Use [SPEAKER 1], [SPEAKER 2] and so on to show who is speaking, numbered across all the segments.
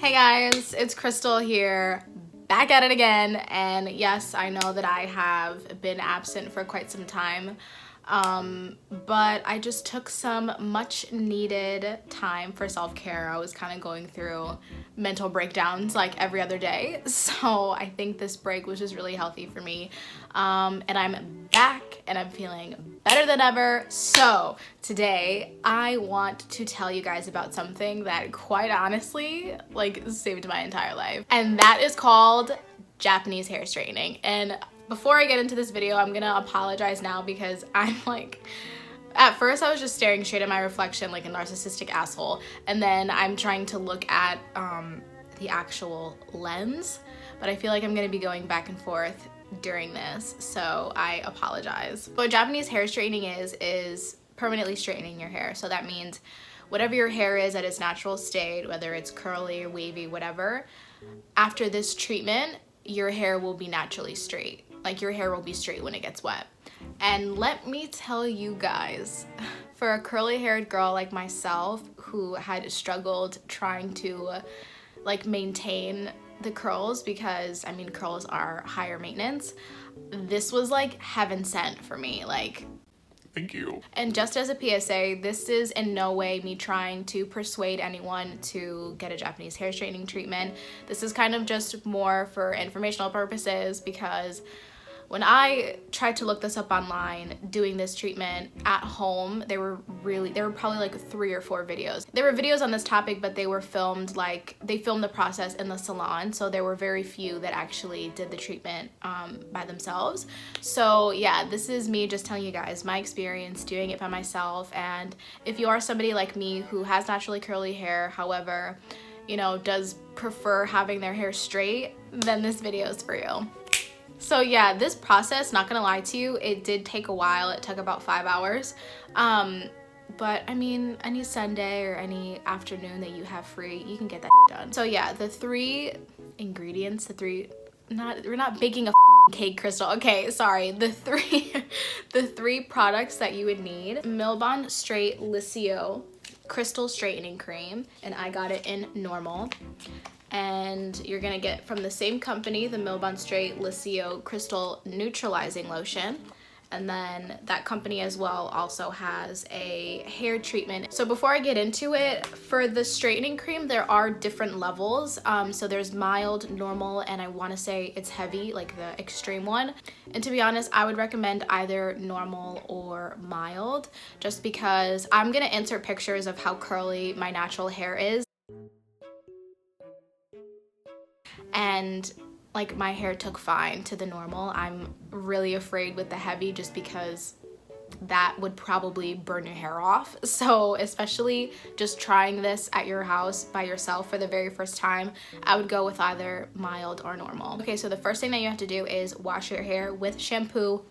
[SPEAKER 1] Hey guys, it's Crystal here, back at it again, and yes, I know that I have been absent for quite some time, but I just took some much needed time for self-care. I was kind of going through mental breakdowns like every other day, so I think this break was just really healthy for me, and I'm back and I'm feeling better than ever. So today I want to tell you guys about something that quite honestly like saved my entire life, and that is called Japanese hair straightening. And before I get into this video, I'm gonna apologize now because I'm like, at first I was just staring straight at my reflection like a narcissistic asshole, and then I'm trying to look at the actual lens, but I feel like I'm gonna be going back and forth during this, so I apologize. What Japanese hair straightening is permanently straightening your hair. So that means whatever your hair is at its natural state, whether it's curly or wavy, whatever, after this treatment, your hair will be naturally straight. Like, your hair will be straight when it gets wet. And let me tell you guys, for a curly haired girl like myself who had struggled trying to like maintain the curls, because I mean curls are higher maintenance, this was like heaven sent for me. Like, thank you. And just as a PSA, this is in no way me trying to persuade anyone to get a Japanese hair straightening treatment. This is kind of just more for informational purposes, because when I tried to look this up online, doing this treatment at home, there were probably like 3 or 4 videos. There were videos on this topic, but they were filmed, like, they filmed the process in the salon, so there were very few that actually did the treatment by themselves. So yeah, this is me just telling you guys my experience doing it by myself. And if you are somebody like me who has naturally curly hair, however, you know, does prefer having their hair straight, then this video is for you. So yeah, this process, not gonna lie to you, it did take a while. It took about 5 hours. But I mean, any Sunday or any afternoon that you have free, you can get that done. So yeah, the 3 ingredients, we're not baking a cake, Crystal. Okay, sorry. The 3 products that you would need: Milbon Straight Licio Crystal Straightening Cream, and I got it in normal. And you're gonna get from the same company the Milbon Straight Licio Crystal Neutralizing Lotion. And then that company as well also has a hair treatment. So before I get into it, for the straightening cream, there are different levels. So there's mild, normal, and I wanna say it's heavy, like the extreme one. And to be honest, I would recommend either normal or mild, just because I'm gonna insert pictures of how curly my natural hair is. And like, my hair took fine to the normal. I'm really afraid with the heavy just because that would probably burn your hair off. So especially just trying this at your house by yourself for the very first time, I would go with either mild or normal. Okay, so the first thing that you have to do is wash your hair with shampoo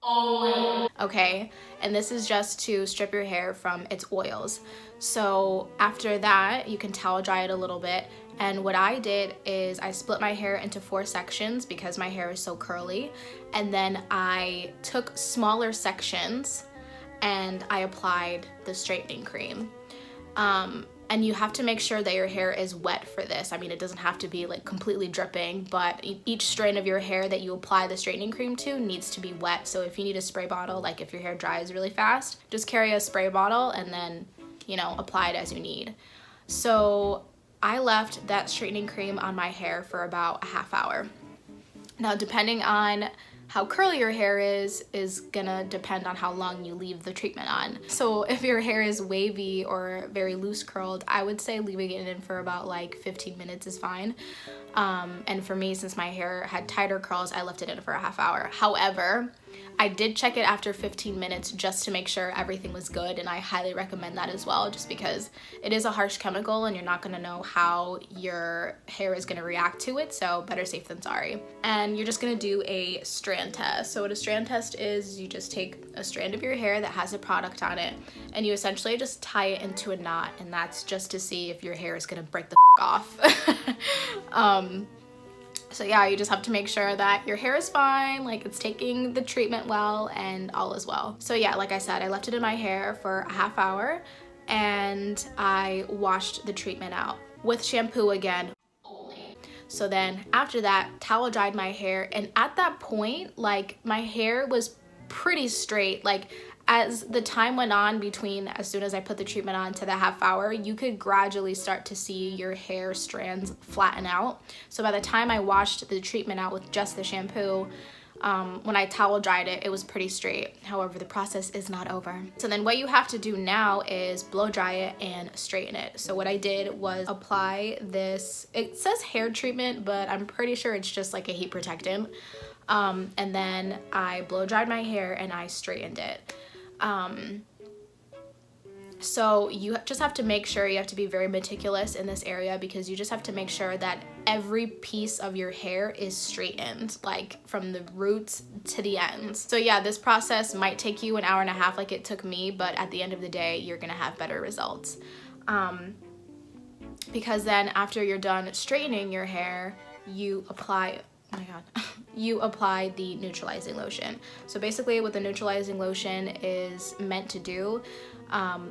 [SPEAKER 1] only. Okay, and this is just to strip your hair from its oils. So after that, you can towel dry it a little bit. And what I did is I split my hair into 4 sections because my hair is so curly. And then I took smaller sections and I applied the straightening cream. And you have to make sure that your hair is wet for this. I mean, it doesn't have to be like completely dripping, but each strand of your hair that you apply the straightening cream to needs to be wet. So if you need a spray bottle, like if your hair dries really fast, just carry a spray bottle and then, you know, apply it as you need. So I left that straightening cream on my hair for about a half hour. Now, depending on how curly your hair is gonna depend on how long you leave the treatment on. So if your hair is wavy or very loose curled, I would say leaving it in for about like 15 minutes is fine. And for me, since my hair had tighter curls, I left it in for a half hour. However, I did check it after 15 minutes just to make sure everything was good, and I highly recommend that as well, just because it is a harsh chemical and you're not gonna know how your hair is gonna react to it, so better safe than sorry. And you're just gonna do a strand test. So what a strand test is, you just take a strand of your hair that has a product on it and you essentially just tie it into a knot, and that's just to see if your hair is gonna break the off. So yeah, you just have to make sure that your hair is fine, like it's taking the treatment well, and all is well. So yeah, like I said, I left it in my hair for a half hour and I washed the treatment out with shampoo again So then after that, towel dried my hair, and at that point, like, my hair was pretty straight. Like, as the time went on between as soon as I put the treatment on to the half hour, you could gradually start to see your hair strands flatten out. So by the time I washed the treatment out with just the shampoo, when I towel dried it, it was pretty straight. However, the process is not over. So then what you have to do now is blow dry it and straighten it. So what I did was apply this, it says hair treatment, but I'm pretty sure it's just like a heat protectant. And then I blow dried my hair and I straightened it. So you just have to make sure, you have to be very meticulous in this area, because you just have to make sure that every piece of your hair is straightened, like from the roots to the ends. So yeah, this process might take you an hour and a half like it took me, but at the end of the day, you're gonna have better results. Because then after you're done straightening your hair, you apply, oh my God, you apply the neutralizing lotion. So basically what the neutralizing lotion is meant to do,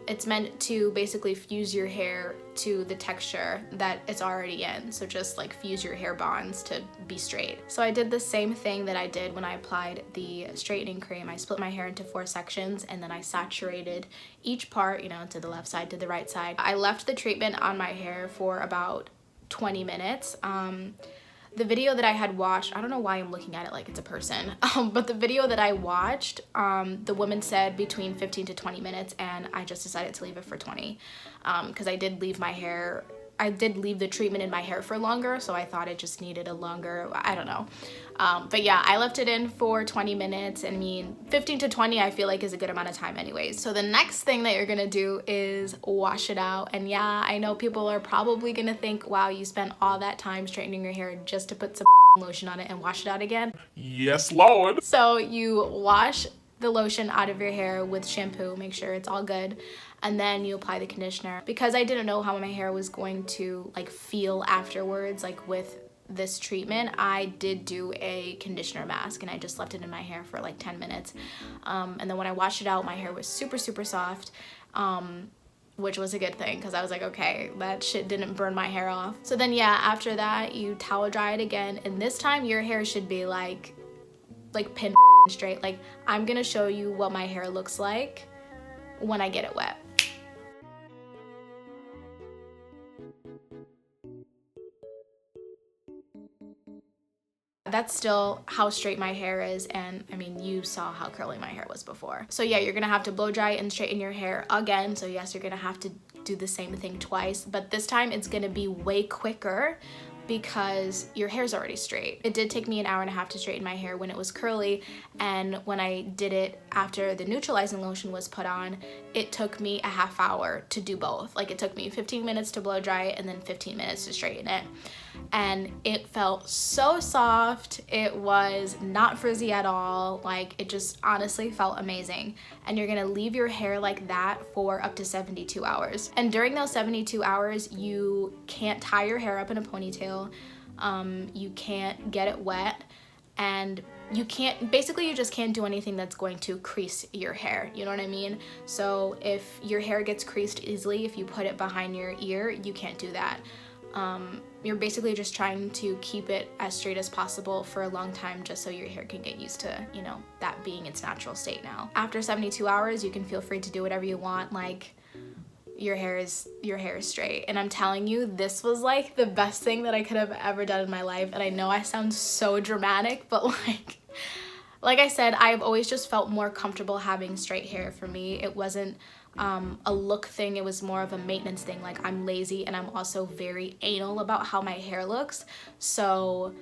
[SPEAKER 1] it's meant to basically fuse your hair to the texture that it's already in. So just like fuse your hair bonds to be straight. So I did the same thing that I did when I applied the straightening cream. I split my hair into 4 sections, and then I saturated each part, you know, to the left side, to the right side. I left the treatment on my hair for about 20 minutes. The video that I had watched, I don't know why I'm looking at it like it's a person, but the video that I watched, the woman said between 15 to 20 minutes, and I just decided to leave it for 20, because I did leave the treatment in my hair for longer, so I thought it just needed a longer, I don't know. But yeah, I left it in for 20 minutes. I mean, 15 to 20 I feel like is a good amount of time anyways. So the next thing that you're gonna do is wash it out. And yeah, I know people are probably gonna think, wow, you spent all that time straightening your hair just to put some lotion on it and wash it out again.
[SPEAKER 2] Yes, Lord.
[SPEAKER 1] So you wash the lotion out of your hair with shampoo, make sure it's all good, and then you apply the conditioner. Because I didn't know how my hair was going to like feel afterwards, like with this treatment, I did do a conditioner mask, and I just left it in my hair for like 10 minutes. And then when I washed it out, my hair was super, super soft, which was a good thing, because I was like, okay, that shit didn't burn my hair off. So then yeah, after that, you towel dry it again, and this time your hair should be like pin straight. Like, I'm gonna show you what my hair looks like when I get it wet. That's still how straight my hair is, and I mean, you saw how curly my hair was before. So yeah, you're gonna have to blow dry and straighten your hair again. So yes, you're gonna have to do the same thing twice, but this time it's gonna be way quicker because your hair's already straight. It did take me an hour and a half to straighten my hair when it was curly, and when I did it after the neutralizing lotion was put on, it took me a half hour to do both. Like, it took me 15 minutes to blow dry it and then 15 minutes to straighten it. And it felt so soft. It was not frizzy at all. Like, it just honestly felt amazing. And you're gonna leave your hair like that for up to 72 hours. And during those 72 hours, you can't tie your hair up in a ponytail. You can't get it wet, and you can't, basically you just can't do anything that's going to crease your hair, you know what I mean? So if your hair gets creased easily, if you put it behind your ear, you can't do that. You're basically just trying to keep it as straight as possible for a long time, just so your hair can get used to, you know, that being its natural state now. After 72 hours, you can feel free to do whatever you want. Like, your hair is straight. And I'm telling you, this was like the best thing that I could have ever done in my life. And I know I sound so dramatic, but like I said, I've always just felt more comfortable having straight hair. For me, it wasn't a look thing, it was more of a maintenance thing. Like, I'm lazy, and I'm also very anal about how my hair looks, so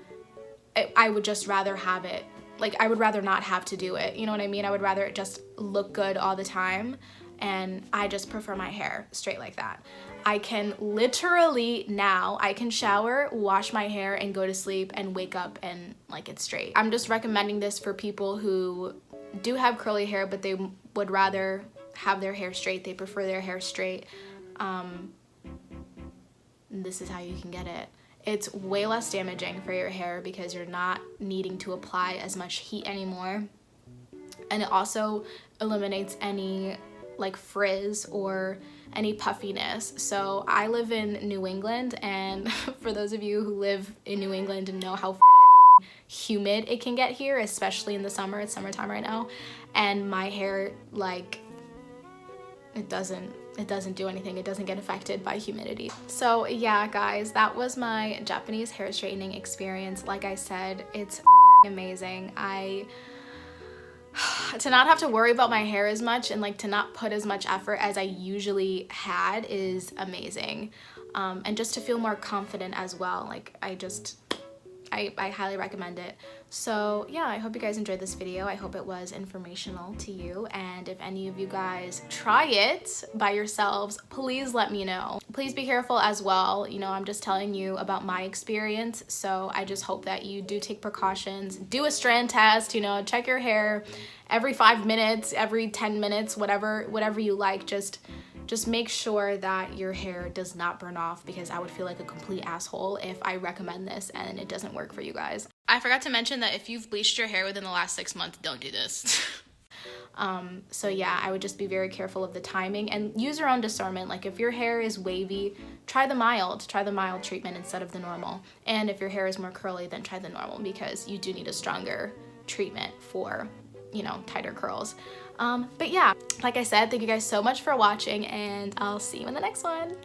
[SPEAKER 1] I would just rather have it, like, I would rather not have to do it, you know what I mean? I would rather it just look good all the time, and I just prefer my hair straight like that. I can literally now, I can shower, wash my hair, and go to sleep and wake up and like it's straight. I'm just recommending this for people who do have curly hair, but they would rather have their hair straight. They prefer their hair straight. This is how you can get it. It's way less damaging for your hair because you're not needing to apply as much heat anymore. And it also eliminates any like frizz or any puffiness. So I live in New England, and for those of you who live in New England and know how humid it can get here, especially in the summer, it's summertime right now, and my hair, like, it doesn't do anything. It doesn't get affected by humidity. So yeah, guys, that was my Japanese hair straightening experience. Like I said, it's amazing. To not have to worry about my hair as much and like to not put as much effort as I usually had is amazing. And just to feel more confident as well. Like I highly recommend it. So yeah, I hope you guys enjoyed this video. I hope it was informational to you. And if any of you guys try it by yourselves, please let me know. Please be careful as well. You know, I'm just telling you about my experience. So I just hope that you do take precautions, do a strand test, you know, check your hair every 5 minutes, every 10 minutes, whatever you like. Just make sure that your hair does not burn off, because I would feel like a complete asshole if I recommend this and it doesn't work for you guys. I forgot to mention that if you've bleached your hair within the last 6 months, don't do this. So yeah, I would just be very careful of the timing and use your own discernment. Like if your hair is wavy, try the mild treatment instead of the normal. And if your hair is more curly, then try the normal, because you do need a stronger treatment for, you know, tighter curls. But yeah, like I said, thank you guys so much for watching, and I'll see you in the next one.